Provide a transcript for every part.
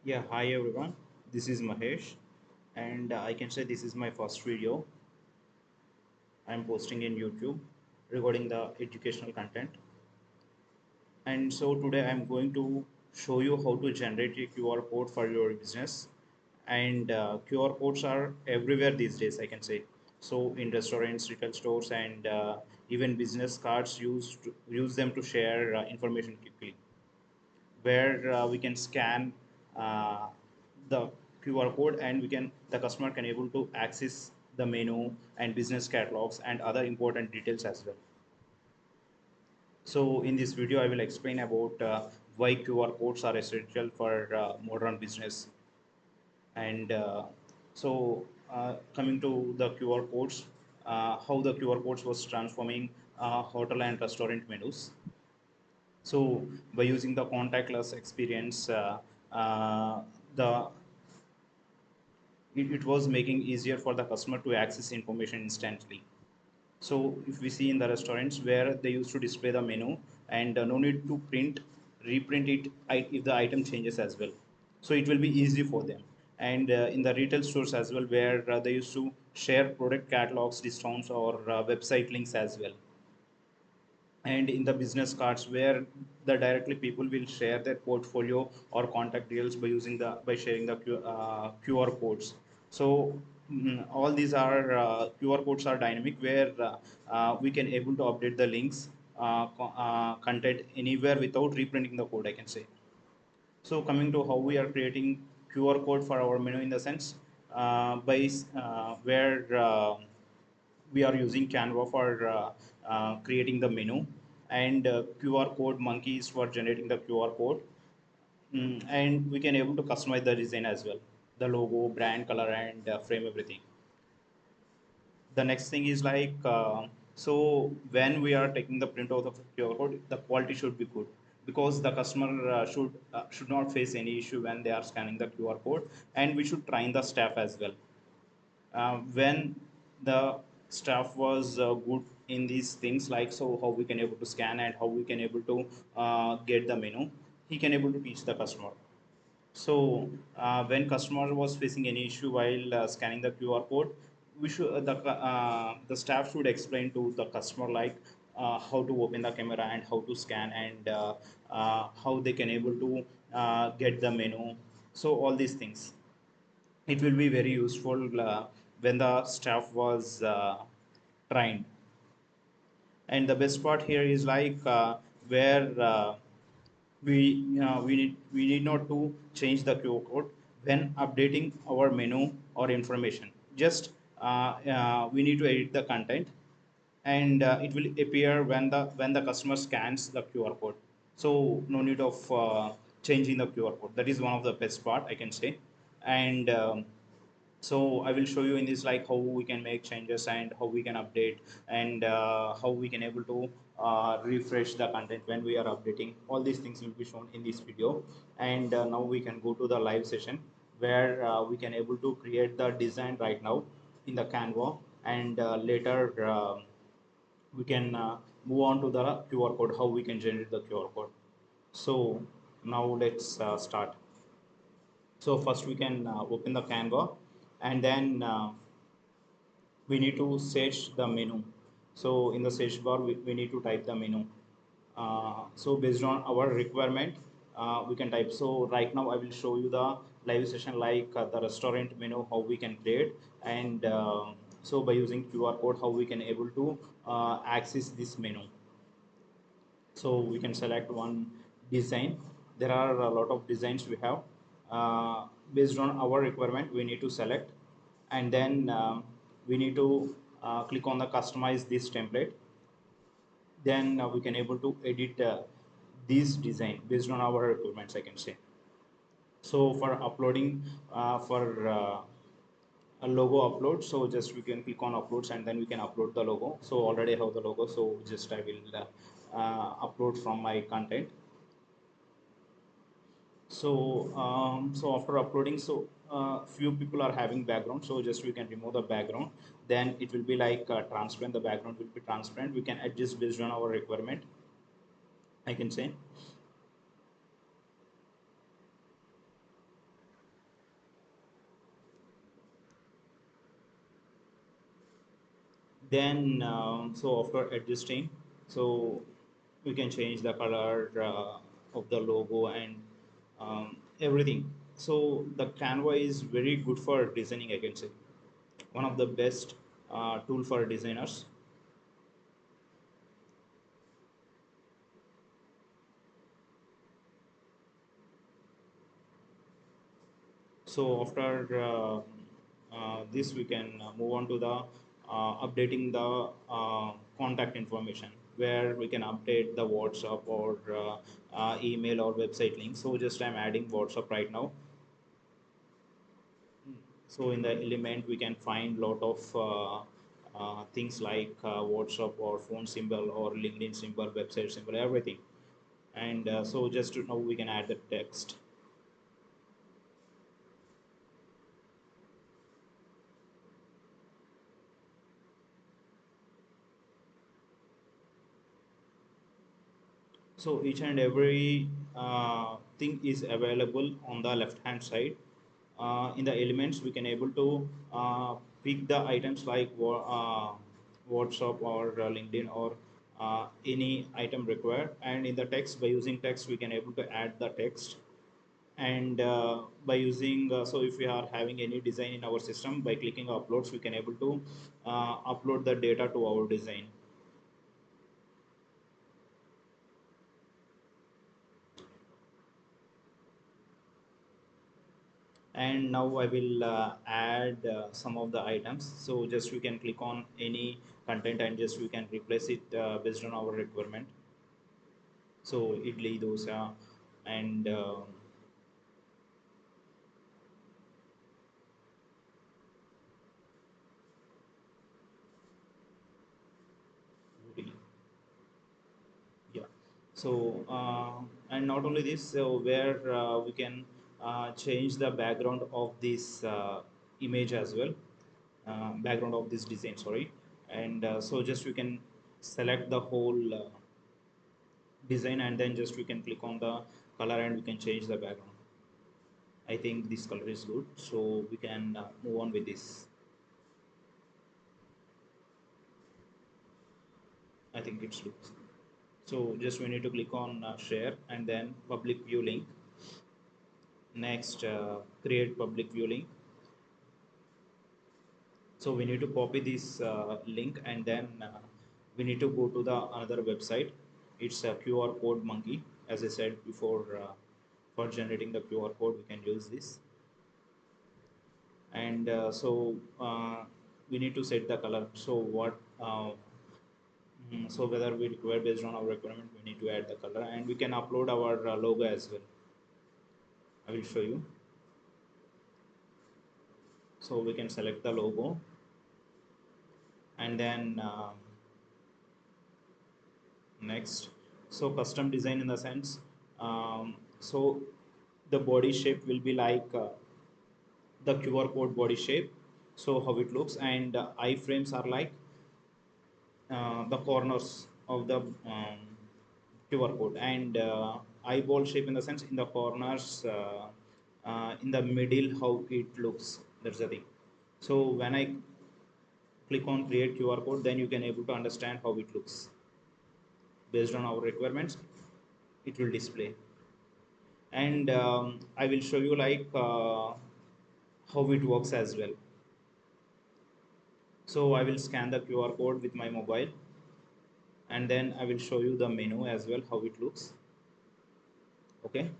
Yeah, hi everyone. This is Mahesh, and I can say this is my first video I'm posting in YouTube regarding the educational content. And so today I'm going to show you how to generate a QR code for your business. And QR codes are everywhere these days, I can say. So in restaurants, retail stores, and even business cards use them to share information quickly where we can scan uh, the QR code and the customer can able to access the menu and business catalogs and other important details as well. So in this video, I will explain about why QR codes are essential for modern business. And coming to the QR codes, how the QR codes was transforming hotel and restaurant menus. So by using the contactless experience, uh, the it was making easier for the customer to access information instantly. So if we see in the restaurants where they used to display the menu and no need to reprint it if the item changes as well. So it will be easy for them. And in the retail stores as well, where they used to share product catalogs, discounts, or website links as well, and in the business cards where the directly people will share their portfolio or contact deals by using the by sharing the QR codes. So all these are QR codes are dynamic where we can able to update the links content anywhere without reprinting the code, I can say. So coming to how we are creating QR code for our menu in the sense by where we are using Canva for creating the menu, and QRCode Monkey is for generating the QR code. And we can able to customize the design as well, the logo, brand, color, and frame everything. The next thing is like so when we are taking the printout of the QR code, the quality should be good because the customer should not face any issue when they are scanning the QR code, and we should train the staff as well when the staff was good in these things, like so how we can able to scan and how we can able to get the menu, he can able to teach the customer. So when customer was facing any issue while scanning the QR code, we should the staff should explain to the customer like how to open the camera and how to scan, and how they can able to get the menu. So all these things, it will be very useful when the staff was trained. And the best part here is like where we need not to change the QR code when updating our menu or information. Just we need to edit the content, and it will appear when the customer scans the QR code. So no need of changing the QR code. That is one of the best part, I can say. And so I will show you in this like how we can make changes and how we can update, and how we can able to refresh the content when we are updating. All these things will be shown in this video. And now we can go to the live session where we can able to create the design right now in the Canva, and later we can move on to the QR code, how we can generate the QR code. So now let's start. So first we can open the Canva, and then we need to search the menu. So in the search bar, we need to type the menu. So based on our requirement, we can type. So right now I will show you the live session like the restaurant menu, how we can create, and so by using QR code, how we can able to access this menu. So we can select one design. There are a lot of designs we have. Based on our requirement, we need to select, and then we need to click on the customize this template. Then we can able to edit this design based on our requirements, I can say. So for uploading for a logo upload, so just we can click on uploads and then we can upload the logo. So already I have the logo, so just I will upload from my content. So so after uploading, so few people are having background, so just we can remove the background. Then it will be like transparent, the background will be transparent. We can adjust based on our requirement, I can say. Then so after adjusting, so we can change the color of the logo and everything. So the Canva is very good for designing, I can say, one of the best tool for designers. So after this, we can move on to the updating the contact information, where we can update the WhatsApp or email or website link. So just I'm adding WhatsApp right now. So in the element, we can find lot of things like WhatsApp or phone symbol or LinkedIn symbol, website symbol, everything. And so just to know, we can add the text. So each and every thing is available on the left hand side. In the elements, we can able to pick the items like WhatsApp or LinkedIn or any item required. And in the text, by using text, we can able to add the text. And by using so if we are having any design in our system, by clicking uploads, we can able to upload the data to our design. And now I will add some of the items. So just we can click on any content and just we can replace it based on our requirement. So idli, dosa, and puri. Yeah. So and not only this, so where we can change the background of this image as well, background of this design, sorry. And so just we can select the whole design, and then just we can click on the color and we can change the background. I think this color is good, so we can move on with this. I think it's looks. So just we need to click on share and then public view link. Next, create public view link. So we need to copy this link, and then we need to go to the another website. It's a QR code monkey. As I said before, for generating the QR code, we can use this. And so we need to set the color. So what so whether we require based on our requirement, we need to add the color, and we can upload our logo as well. I will show you. So we can select the logo, and then next, so custom design in the sense, so the body shape will be like the QR code body shape. So how it looks, and iframes are like the corners of the QR code, and eyeball shape in the sense in the corners, in the middle how it looks. That's the thing. So when I click on create QR code, then you can able to understand how it looks based on our requirements. It will display, and I will show you like how it works as well. So I will scan the QR code with my mobile, and then I will show you the menu as well, how it looks. Okay.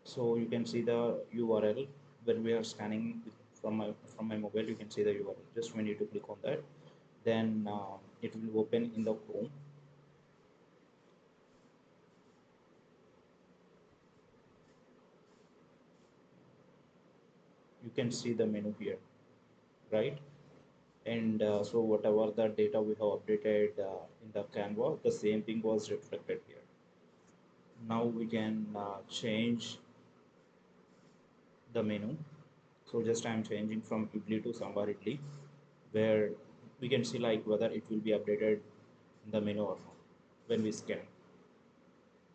So you can see the URL when we are scanning from my mobile. You can see the URL. Just we need to click on that. Then it will open in the Chrome. You can see the menu here, right? And so whatever the data we have updated in the Canva, the same thing was reflected here. Now we can change the menu. So just I'm changing from idli to sambar idli, where we can see like whether it will be updated in the menu or not when we scan.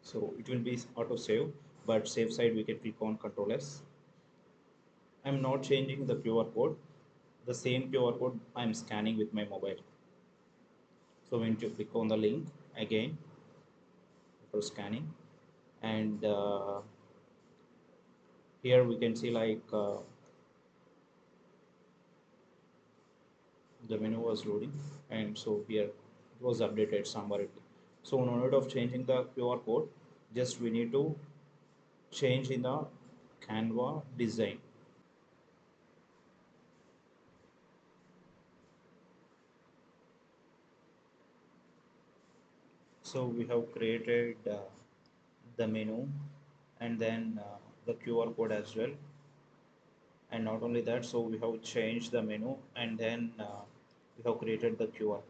So it will be auto save, but safe side we can click on Control S. I'm not changing the QR code. The same QR code I'm scanning with my mobile. So when you click on the link again for scanning, and here we can see like the menu was loading, and so here it was updated somewhere. So no need of changing the QR code, just we need to change in the Canva design. So we have created the menu, and then the QR code as well. And not only that, so we have changed the menu, and then we have created the QR code.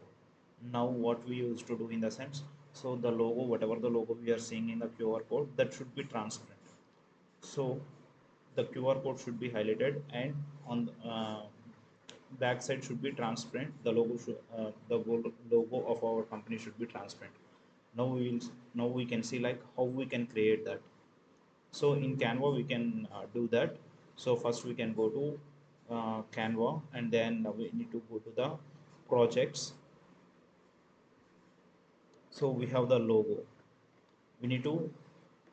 Now what we used to do in the sense, so the logo, whatever the logo we are seeing in the QR code, that should be transparent. So the QR code should be highlighted, and on the back side should be transparent. The logo should, logo of our company should be transparent. Now we can see like how we can create that. So in Canva we can do that. So first we can go to Canva, and then we need to go to the projects. So we have the logo. We need to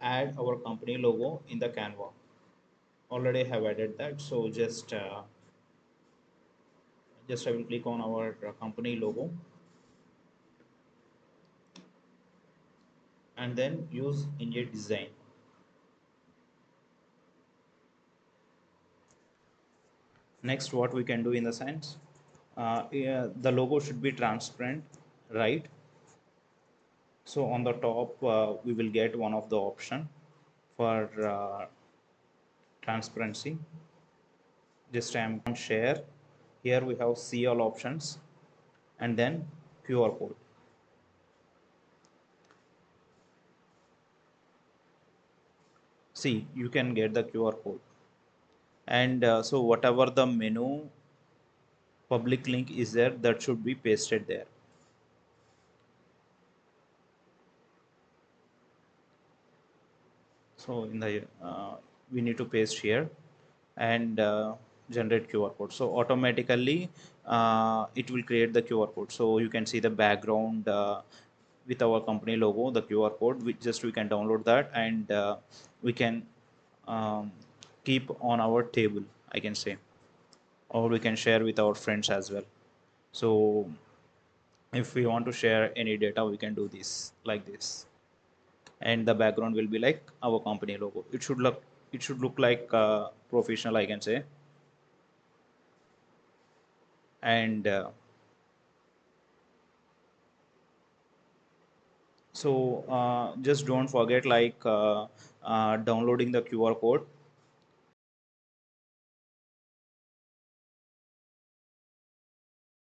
add our company logo in the Canva. Already have added that. So just I will click on our company logo, and then use inject design. Next, what we can do in the sense, yeah, the logo should be transparent, right? So on the top, we will get one of the option for transparency. Just I am on share. Here we have see all options, and then QR code. See, you can get the QR code, and so whatever the menu public link is there, that should be pasted there. So in the we need to paste here, and generate QR code. So automatically it will create the QR code. So you can see the background with our company logo, the QR code. We can download that, and we can um, keep on our table, I can say, or we can share with our friends as well. So if we want to share any data, we can do this like this, and the background will be like our company logo. It should look like professional, I can say. And so just don't forget like downloading the QR code